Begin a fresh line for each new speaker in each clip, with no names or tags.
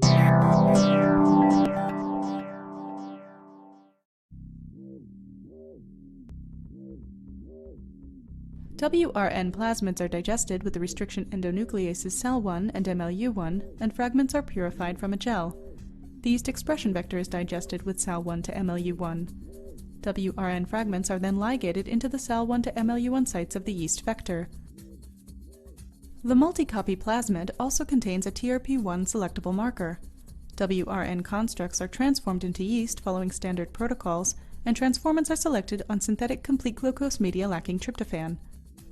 WRN plasmids are digested with the restriction endonucleases CEL1 and MLU1, and fragments are purified from a gel. The yeast expression vector is digested with CEL1 to MLU1. WRN fragments are then ligated into the CEL1 to MLU1 sites of the yeast vector. The multi-copy plasmid also contains a TRP1 selectable marker. WRN constructs are transformed into yeast following standard protocols, and transformants are selected on synthetic complete glucose media lacking tryptophan.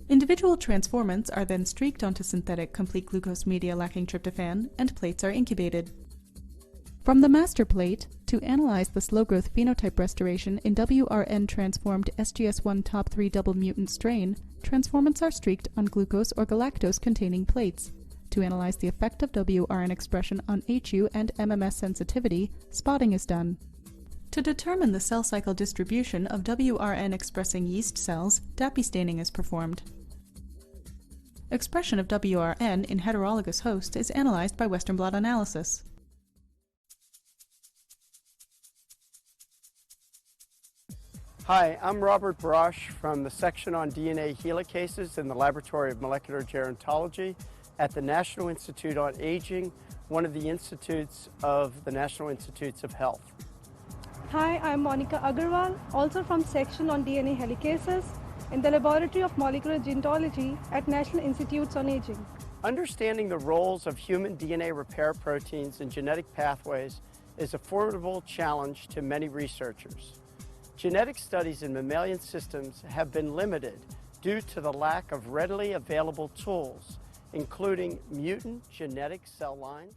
Individual transformants are then streaked onto synthetic complete glucose media lacking tryptophan, and plates are incubated. From the master plate, to analyze the slow growth phenotype restoration in WRN transformed SGS1 top 3 double mutant strain, transformants are streaked on glucose or galactose containing plates. To analyze the effect of WRN expression on HU and MMS sensitivity, spotting is done. To determine the cell cycle distribution of WRN-expressing yeast cells, DAPI staining is performed. Expression of WRN in heterologous hosts is analyzed by Western blot analysis.
Hi, I'm Robert Brosh from the section on DNA helicases in the Laboratory of Molecular Gerontology at the National Institute on Aging, one of the institutes of the National Institutes of Health.
Hi, I'm Monika Aggarwal, also from section on DNA helicases in the Laboratory of Molecular Gerontology at National Institutes on Aging.
Understanding the roles of human DNA repair proteins in genetic pathways is a formidable challenge to many researchers. Genetic studies in mammalian systems have been limited due to the lack of readily available tools, including mutant genetic cell lines,